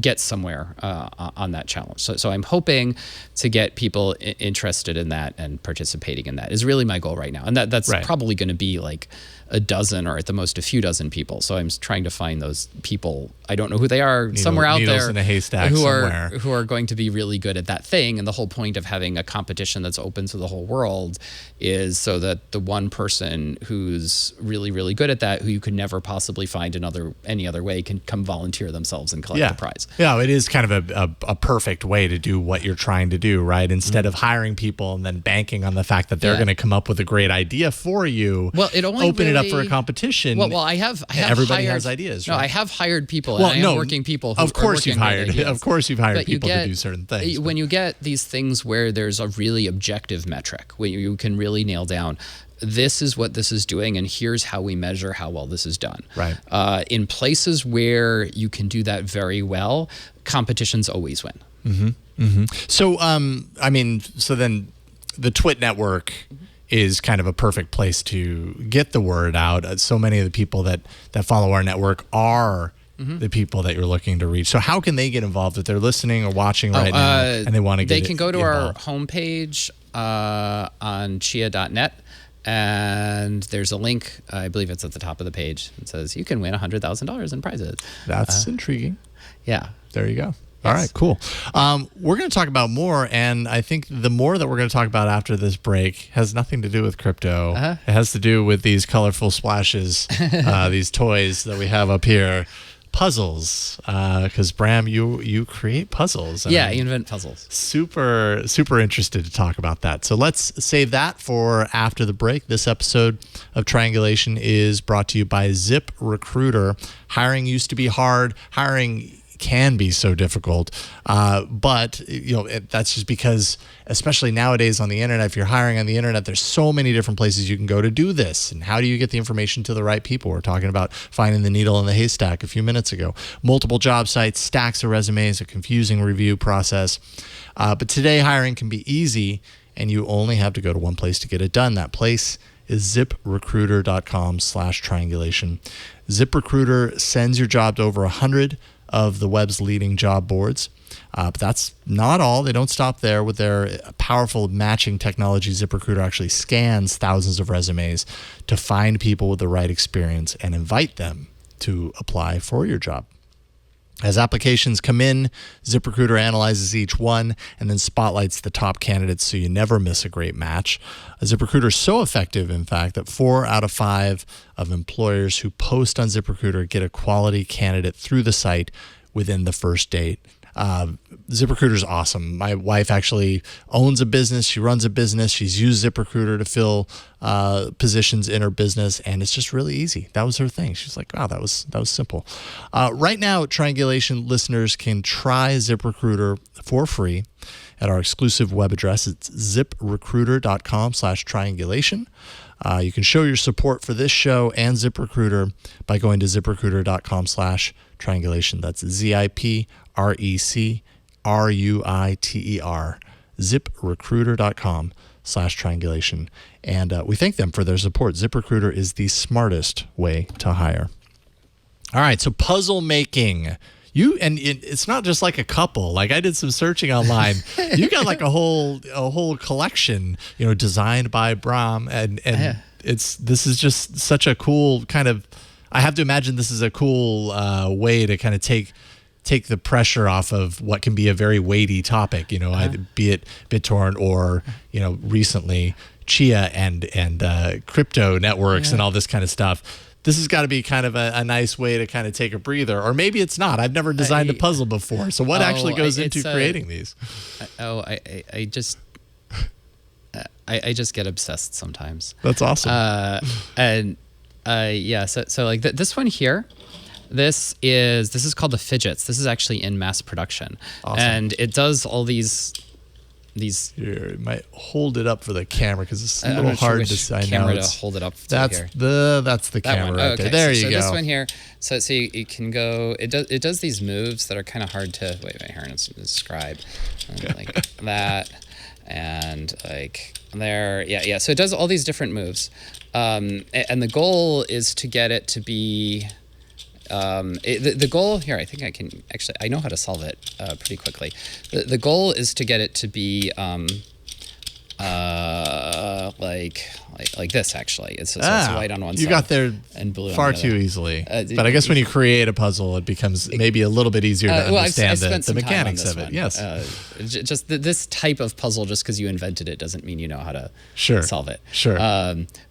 get somewhere on that challenge. So I'm hoping to get people interested in that and participating in that is really my goal right now. And that's Right. probably going to be like a dozen or at the most a few dozen people. So I'm trying to find those people. I don't know who they are, somewhere out needles there in a haystack who somewhere. who are going to be really good at that thing. And the whole point of having a competition that's open to the whole world is so that the one person who's really, really good at that, who you could never possibly find any other way, can come volunteer themselves and collect the prize. Yeah, it is kind of a perfect way to do what you're trying to do, right? Instead of hiring people and then banking on the fact that they're going to come up with a great idea for you. Well, it only open it up for a competition. Well, I have everybody hired, has ideas. No, Right? I have hired people, and I am working people. Who of course are you've hired. Of course you've hired people to do certain things. When you get these things where there's a really objective metric, where you can really nail down, this is what this is doing, and here's how we measure how well this is done. Right. In places where you can do that very well, competitions always win. Mm-hmm. Mm-hmm. So, I mean, so then the Twit network is kind of a perfect place to get the word out. So many of the people that follow our network are the people that you're looking to reach. So how can they get involved if they're listening or watching right now and they want to get They can go to involved? our homepage on chia.net. And there's a link, I believe it's at the top of the page. It says you can win $100,000 in prizes. That's intriguing. Yeah. There you go. All right, cool. We're going to talk about more, and I think the more that we're going to talk about after this break has nothing to do with crypto. It has to do with these colorful splashes, these toys that we have up here. Puzzles, because Bram, you create puzzles. Yeah, you invent puzzles. Super interested to talk about that. So let's save that for after the break. This episode of Triangulation is brought to you by ZipRecruiter. Hiring used to be hard. Hiring can be so difficult, but that's just because, especially nowadays on the internet, if you're hiring on the internet, there's so many different places you can go to do this. And how do you get the information to the right people? We're talking about finding the needle in the haystack a few minutes ago. Multiple job sites, stacks of resumes, a confusing review process. But today, hiring can be easy, and you only have to go to one place to get it done. That place is ziprecruiter.com/triangulation. ZipRecruiter sends your job to over 100 of the web's leading job boards. But that's not all. They don't stop there. With their powerful matching technology, ZipRecruiter actually scans thousands of resumes to find people with the right experience and invite them to apply for your job. As applications come in, ZipRecruiter analyzes each one and then spotlights the top candidates so you never miss a great match. ZipRecruiter is so effective, in fact, that 4 out of 5 of employers who post on ZipRecruiter get a quality candidate through the site within the first day. ZipRecruiter is awesome. My wife actually owns a business. She runs a business. She's used ZipRecruiter to fill positions in her business, and it's just really easy. That was her thing. She's like, wow, that was simple. Right now, Triangulation listeners can try ZipRecruiter for free at our exclusive web address. It's ziprecruiter.com/triangulation. You can show your support for this show and ZipRecruiter by going to ziprecruiter.com/triangulation. That's ZipRecruiter, ziprecruiter.com/triangulation. And we thank them for their support. ZipRecruiter is the smartest way to hire. All right, so puzzle making. It's not just like a couple. Like, I did some searching online. You got like a whole collection, designed by Bram, and this is just such a cool kind of. I have to imagine this is a cool way to kind of take the pressure off of what can be a very weighty topic. Be it BitTorrent or recently Chia and crypto networks and all this kind of stuff. This has got to be kind of a nice way to kind of take a breather, or maybe it's not. I've never designed a puzzle before, so what actually goes into creating these? I just get obsessed sometimes. That's awesome. So like this one here, this is called the Fidgets. This is actually in mass production, awesome. And it does all these. Here, you might hold it up for the camera because it's a little hard to see. Camera to hold it up. That's here. That's the camera right there. There you go. So this one here. So you can go. It does these moves that are kind of hard to wait here and describe, like that, and like there. Yeah. So it does all these different moves, and the goal is to get it to be. The goal here, I think I know how to solve it pretty quickly. The goal is to get it to be, like this actually. It's white on one side. You got there and blue far on the too other. easily. But I guess when you create a puzzle, it becomes maybe a little bit easier to understand the mechanics of it. One. Yes. Just this type of puzzle, just because you invented it doesn't mean you know how to solve it. Sure.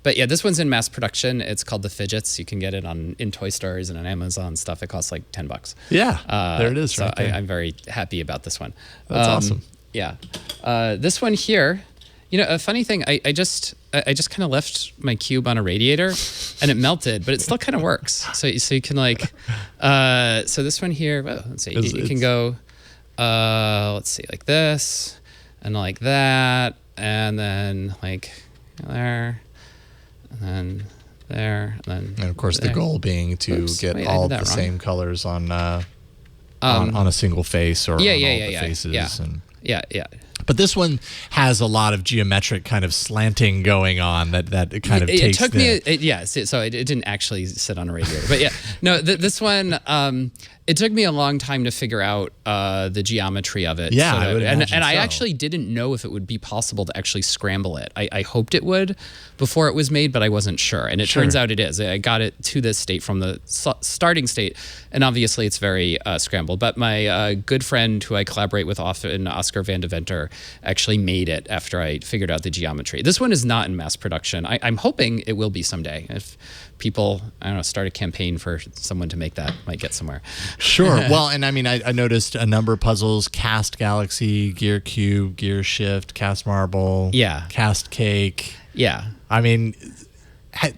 But yeah, this one's in mass production. It's called the Fidgets. You can get it in toy stores and on Amazon stuff. It costs like $10. Yeah. There it is. So right there. I'm very happy about this one. That's awesome. Yeah. This one here, a funny thing, I just kind of left my cube on a radiator and it melted, but it still kind of works. So you can so this one here, well, let's see, you can go, let's see, like this and like that, and then like there, and then there, and then of course there. the goal being to get all the same colors on a single face or on all the faces. Yeah. But this one has a lot of geometric kind of slanting going on that kind of takes. It took me, so it didn't actually sit on a radiator, but yeah, no, this one, it took me a long time to figure out the geometry of it. Yeah, I would imagine I so. actually didn't know if it would be possible to actually scramble it. I hoped it would before it was made, but I wasn't sure, and it turns out it is. I got it to this state from the starting state, and obviously it's very scrambled. But my good friend who I collaborate with often, Oscar Van Deventer, actually made it after I figured out the geometry. This one is not in mass production. I'm hoping it will be someday. If people, I don't know, start a campaign for someone to make that, might get somewhere. Sure. Well, and I mean, I noticed a number of puzzles: Cast Galaxy, Gear Cube, Gear Shift, Cast Marble, Cast Cake. Yeah. I mean,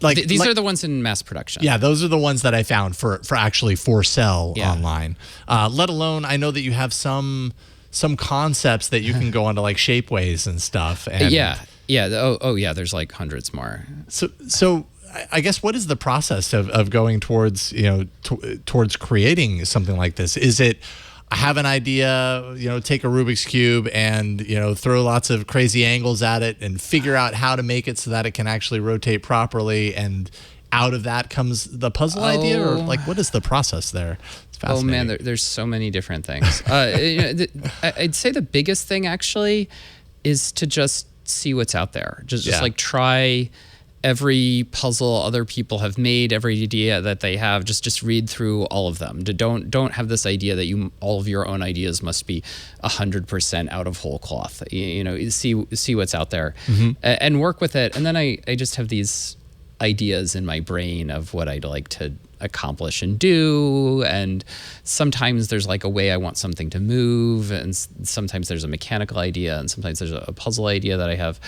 these are the ones in mass production. Yeah, those are the ones that I found for actually for sale online. Let alone, I know that you have some concepts that you can go onto like Shapeways and stuff. And yeah. Oh yeah. There's like hundreds more. So I guess what is the process of going towards towards creating something like this? Is it I have an idea, take a Rubik's Cube and throw lots of crazy angles at it and figure out how to make it so that it can actually rotate properly, and out of that comes the puzzle idea, or like what is the process there? Oh man, there's so many different things. I'd say the biggest thing actually is to just see what's out there. Just like try every puzzle other people have made, every idea that they have. Just read through all of them. Don't have this idea that all of your own ideas must be 100% out of whole cloth. See what's out there and work with it. And then I just have these ideas in my brain of what I'd like to accomplish and do, and sometimes there's like a way I want something to move, and sometimes there's a mechanical idea, and sometimes there's a puzzle idea that I have.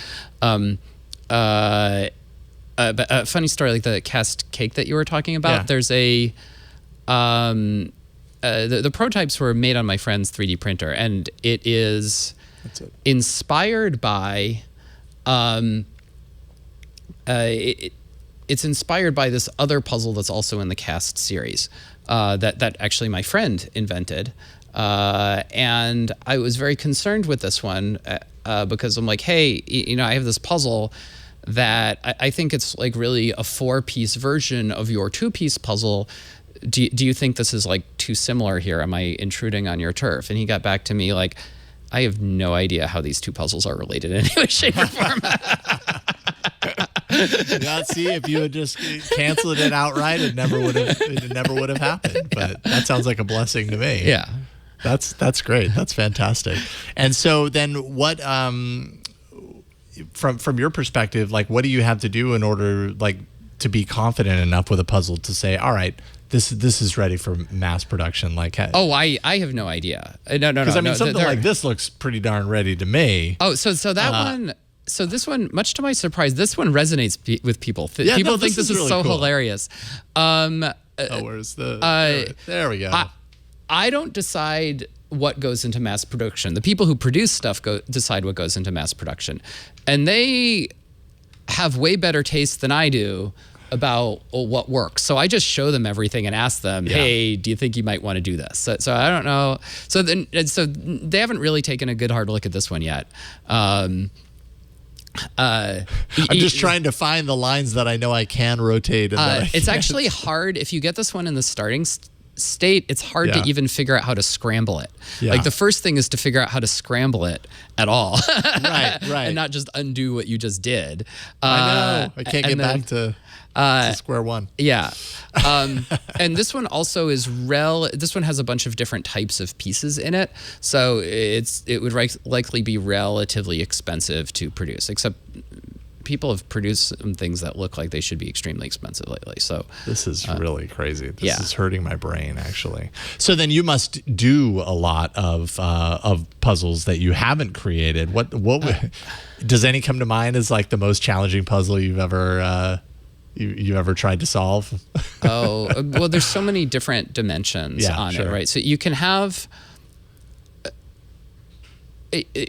But a funny story, like the cast cake that you were talking about, there's the prototypes were made on my friend's 3D printer, and it is inspired by it's inspired by this other puzzle that's also in the Cast series that actually my friend invented. And I was very concerned with this one because I'm like, hey, I have this puzzle that I think it's like really a 4-piece version of your 2-piece puzzle. Do you think this is like too similar here? Am I intruding on your turf? And he got back to me like, I have no idea how these two puzzles are related in any way, shape, or form. See, if you had just canceled it outright, it never would have happened. But that sounds like a blessing to me. Yeah, that's great. That's fantastic. And so then, what from your perspective, like, what do you have to do in order, like, to be confident enough with a puzzle to say, all right, this is ready for mass production? Like, I have no idea. No. Because I mean, something like this looks pretty darn ready to me. Oh, so that one. So this one, much to my surprise, this one resonates with people. People think this is really so cool. Hilarious. Where's the? There we go. I don't decide what goes into mass production. The people who produce stuff decide what goes into mass production, and they have way better taste than I do about what works. So I just show them everything and ask them, hey, do you think you might want to do this? So I don't know. So they haven't really taken a good hard look at this one yet. I'm just trying to find the lines that I know I can rotate. And it's actually hard if you get this one in the starting state, it's hard to even figure out how to scramble it. Yeah. Like the first thing is to figure out how to scramble it at all. Right. And not just undo what you just did. I know. I can't get back to square one. Yeah. And this one also is this one has a bunch of different types of pieces in it. So it would likely be relatively expensive to produce, except people have produced some things that look like they should be extremely expensive lately. So this is really crazy. This yeah. is hurting my brain, actually. So then you must do a lot of puzzles that you haven't created. What does any come to mind as like the most challenging puzzle you've ever you ever tried to solve? Oh, well, there's so many different dimensions on it, right? So you can have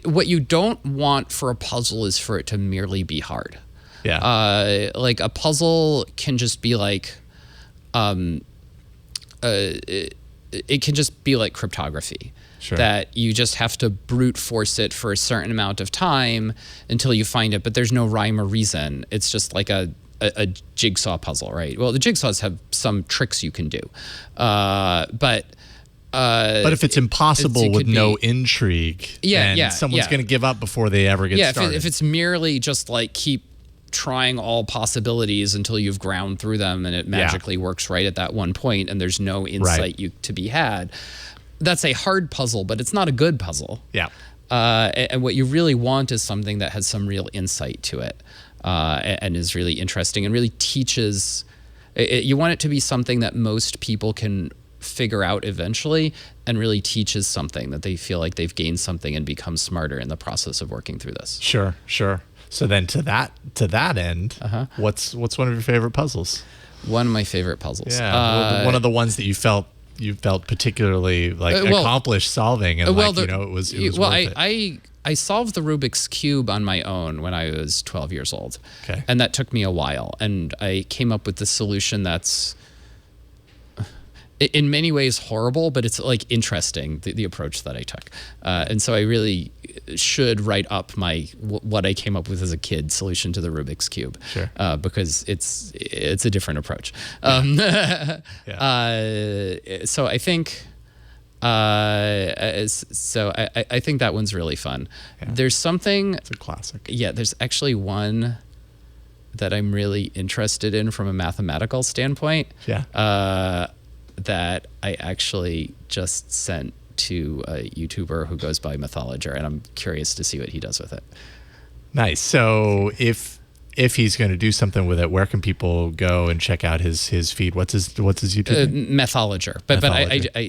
what you don't want for a puzzle is for it to merely be hard. Yeah. Like a puzzle can just be like, it can just be like cryptography. Sure. That you just have to brute force it for a certain amount of time until you find it, but there's no rhyme or reason. It's just like a jigsaw puzzle, right? Well, the jigsaws have some tricks you can do, but if it's impossible with no intrigue, someone's going to give up before they ever get started. If it's merely just like keep trying all possibilities until you've ground through them and it magically works right at that one point and there's no insight to be had, that's a hard puzzle, but it's not a good puzzle. Yeah. And what you really want is something that has some real insight to it and is really interesting and really teaches. You want it to be something that most people can figure out eventually and really teaches something that they feel like they've gained something and become smarter in the process of working through this. Sure. So then to that end, what's one of your favorite puzzles? One of my favorite puzzles. Yeah. One of the ones that you felt particularly like accomplished solving and it was worth it. I solved the Rubik's Cube on my own when I was 12 years old. Okay. And that took me a while. And I came up with this solution that's in many ways horrible, but it's like interesting, the approach that I took. And so I really should write up what I came up with as a kid solution to the Rubik's Cube. Sure. Because it's a different approach. So I think I think that one's really fun. Yeah. There's something. It's a classic. Yeah, there's actually one that I'm really interested in from a mathematical standpoint. Yeah. That I actually just sent to a YouTuber who goes by Mythologer, and I'm curious to see what he does with it. Nice. So if he's going to do something with it, where can people go and check out his feed? What's his YouTube name? Mythologer. But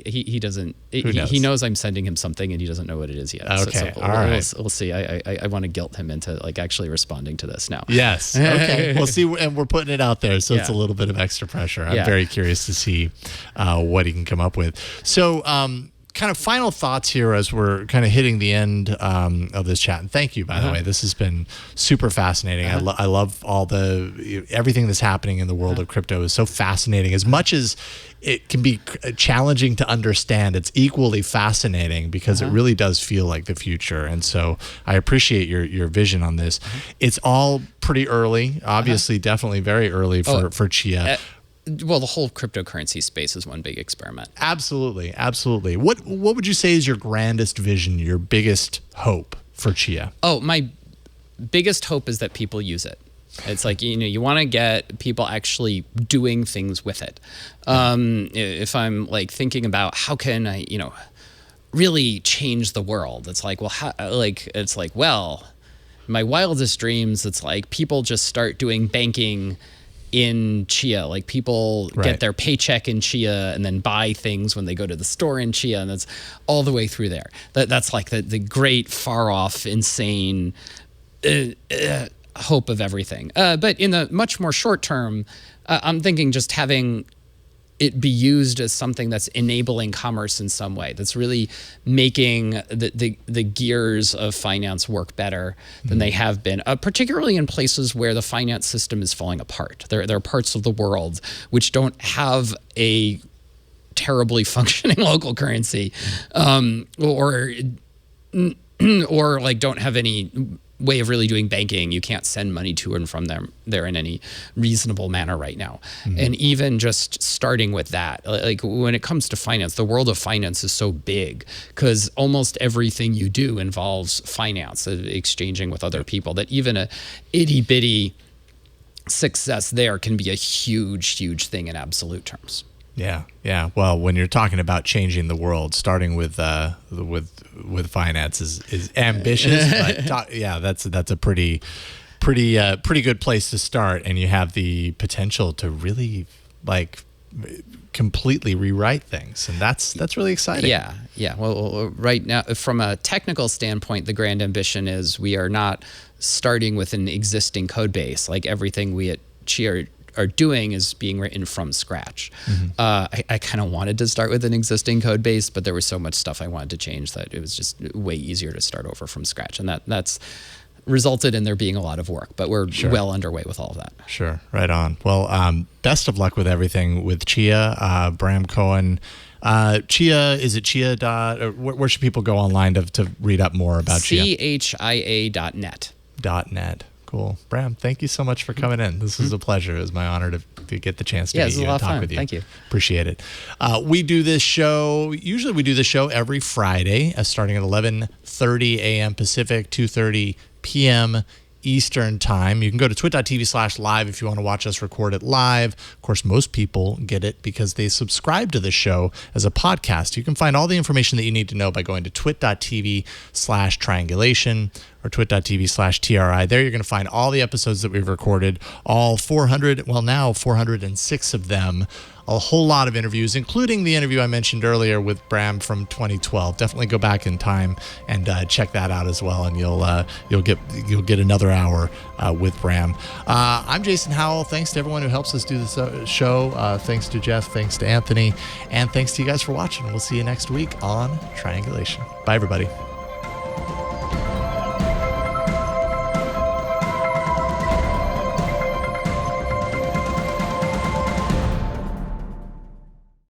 he doesn't. He knows I'm sending him something, and he doesn't know what it is yet. Okay. So all right. We'll see. I want to guilt him into like actually responding to this now. Yes. Okay. We'll see. And we're putting it out there, so it's a little bit of extra pressure. I'm very curious to see what he can come up with. So. Kind of final thoughts here as we're kind of hitting the end of this chat. And thank you, by the way. This has been super fascinating. I love everything that's happening in the world of crypto is so fascinating. As much as it can be challenging to understand, it's equally fascinating because it really does feel like the future. And so I appreciate your vision on this. It's all pretty early, obviously, definitely very early for Chia. Well, the whole cryptocurrency space is one big experiment. Absolutely. What would you say is your grandest vision, your biggest hope for Chia? Oh, my biggest hope is that people use it. It's like, you want to get people actually doing things with it. If I'm like thinking about how can I, really change the world, it's like, well, my wildest dreams, it's like people just start doing banking in Chia, like people get their paycheck in Chia and then buy things when they go to the store in Chia, and that's all the way through there. That's like the great, far off, insane hope of everything. But in the much more short term, I'm thinking just having it be used as something that's enabling commerce in some way, that's really making the gears of finance work better than they have been, particularly in places where the finance system is falling apart. There are parts of the world which don't have a terribly functioning local currency, or like don't have any way of really doing banking. You can't send money to and from there in any reasonable manner right now. And even just starting with that, like when it comes to finance, the world of finance is so big because almost everything you do involves finance, exchanging with other people, that even a itty bitty success there can be a huge thing in absolute terms. Yeah. Well, when you're talking about changing the world, starting with finance is ambitious, but that's a pretty good place to start, and you have the potential to really like completely rewrite things, and that's really exciting. Yeah. Well, right now, from a technical standpoint, the grand ambition is we are not starting with an existing code base. Like everything we at Chia are doing is being written from scratch. I kind of wanted to start with an existing code base, but there was so much stuff I wanted to change that it was just way easier to start over from scratch. And that's resulted in there being a lot of work, but we're well underway with all of that. Sure. Right on. Well, best of luck with everything with Chia, Bram Cohen. Chia, is it Chia or where should people go online to read up more about Chia? chia.net. .net. Cool. Bram, thank you so much for coming in. This was a pleasure. It was my honor to get the chance to meet you and talk with you. Thank you. Appreciate it. We do this show every Friday, starting at 11:30 a.m. Pacific, 2:30 p.m. Eastern time. You can go to twit.tv/live if you want to watch us record it live. Of course, most people get it because they subscribe to the show as a podcast. You can find all the information that you need to know by going to twit.tv/triangulation or twit.tv/TRI. There you're going to find all the episodes that we've recorded, all 406 of them, a whole lot of interviews, including the interview I mentioned earlier with Bram from 2012. Definitely go back in time and check that out as well, and you'll get another hour with Bram. I'm Jason Howell. Thanks to everyone who helps us do this show. Thanks to Jeff. Thanks to Anthony, and thanks to you guys for watching. We'll see you next week on Triangulation. Bye, everybody.